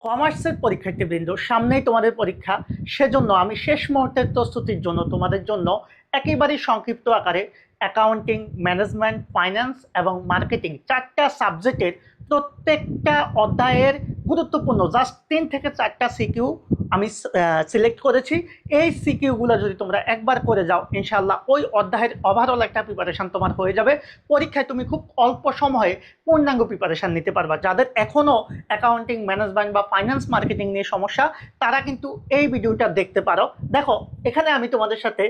কমার্সের পরীক্ষার্থীবৃন্দ, সামনেই তোমাদের পরীক্ষা। সেজন্য আমি শেষ মুহূর্তের প্রস্তুতির জন্য তোমাদের জন্য একেবারেই সংক্ষিপ্ত আকারে অ্যাকাউন্টিং, ম্যানেজমেন্ট, ফাইন্যান্স এবং মার্কেটিং 4টা সাবজেক্টের প্রত্যেকটা অধ্যায়ের গুরুত্বপূর্ণ জাস্ট 3 থেকে 4টা সিকিউ আমি সিলেক্ট করেছি। এই সিকিউগুলো যদি তোমরা একবার করে যাও, ইনশাল্লাহ ওই অধ্যায়ের ওভারঅল একটা প্রিপারেশান তোমার হয়ে যাবে। পরীক্ষায় তুমি খুব অল্প সময়ে পূর্ণাঙ্গ প্রিপারেশান নিতে পারবা। যাদের এখনও অ্যাকাউন্টিং, ম্যানেজমেন্ট বা ফাইন্যান্স মার্কেটিং নিয়ে সমস্যা, তারা কিন্তু এই ভিডিওটা দেখতে পারো। দেখো, এখানে আমি তোমাদের সাথে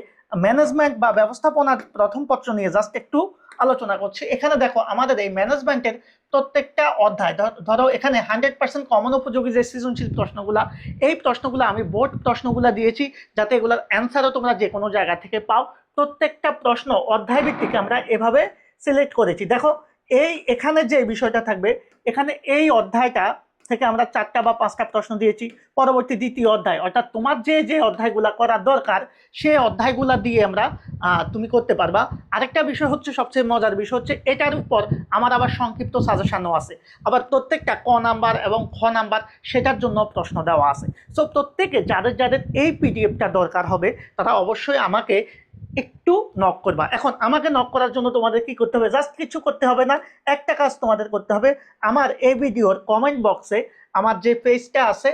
ম্যানেজমেন্ট বা ব্যবস্থাপনার প্রথম পত্র নিয়ে জাস্ট একটু আলোচনা করছি। এখানে দেখো, আমাদের এই ম্যানেজমেন্টের প্রত্যেকটা অধ্যায়, ধরো এখানে 100% কমন উপযোগী যে সৃজনশীল প্রশ্নগুলা, এই প্রশ্নগুলো আমি বোর্ড প্রশ্নগুলো দিয়েছি যাতে এগুলোর অ্যান্সারও তোমরা যে কোনো জায়গা থেকে পাও। প্রত্যেকটা প্রশ্ন অধ্যায় ভিত্তিক আমরা এভাবে সিলেক্ট করেছি। দেখো, এখানে যে বিষয়টা থাকবে, এখানে এই অধ্যায়টা থেকে আমরা 4টা বা 5টা প্রশ্ন দিয়েছি। পরবর্তী দ্বিতীয় অধ্যায়, অর্থাৎ তোমার যে অধ্যায়গুলো করার দরকার, সেই অধ্যায়গুলো দিয়ে আমরা তুমি করতে পারবা। আরেকটা বিষয় হচ্ছে, সবচেয়ে মজার বিষয় হচ্ছে, এটার উপর আমার আবার সংক্ষিপ্ত সাজেশনও আছে। আবার প্রত্যেকটা ক নাম্বার এবং খ নাম্বার সেটার জন্য প্রশ্ন দেওয়া আছে। সো প্রত্যেকে যাদের এই পিডিএফটা দরকার হবে, তারা অবশ্যই আমাকে একটু নক করবা। এখন আমাকে নক করার জন্য তোমাদের কি করতে হবে? জাস্ট কিছু করতে হবে না, একটা কাজ তোমাদের করতে হবে। আমার এই ভিডিওর কমেন্ট বক্সে আমার যে পেজটা আছে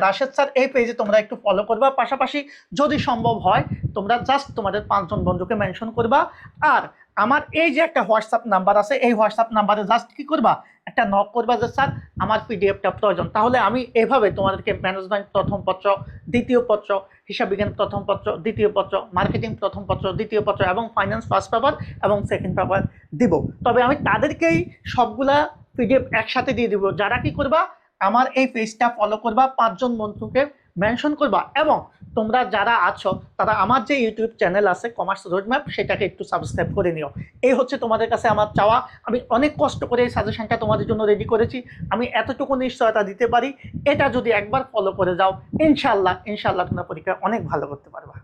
রাশেদ স্যার, এই পেজে তোমরা একটু ফলো করবা। পাশাপাশি যদি সম্ভব হয় তোমরা জাস্ট তোমাদের 5 জন বন্ধুকে মেনশন করবা। আর আমার এই যে একটা হোয়াটসঅ্যাপ নাম্বার আছে, এই হোয়াটসঅ্যাপ নাম্বারে জাস্ট কি করবা, একটা নক করবা যে স্যার আমার পিডিএফটা প্রয়োজন। তাহলে আমি এভাবে তোমাদেরকে ম্যানেজমেন্ট প্রথম পত্র, দ্বিতীয় পত্র, হিসাব বিজ্ঞান প্রথম পত্র, দ্বিতীয় পত্র, মার্কেটিং প্রথম পত্র, দ্বিতীয় পত্র এবং ফাইন্যান্স ফার্স্ট পেপার এবং সেকেন্ড পেপার দিব। তবে আমি তাদেরকেই সবগুলা পিডিএফ একসাথে দিয়ে দিব যারা কি করবা, আমার এই পেজটা ফলো করবা, 5 জন বন্ধুকে মেনশন করবা, এবং তোমরা যারা আছো তারা আমার যে ইউটিউব চ্যানেল আছে কমার্স রোডম্যাপ, সেটাকে একটু সাবস্ক্রাইব করে নিও। এই হচ্ছে তোমাদের কাছে আমার চাওয়া। আমি অনেক কষ্ট করে এই সাজেশনটা তোমাদের জন্য রেডি করেছি। আমি এতটুকু নিশ্চয়তা দিতে পারি, এটা যদি একবার ফলো করে যাও, ইনশাল্লাহ তোমরা পরীক্ষা অনেক ভালো করতে পারবা।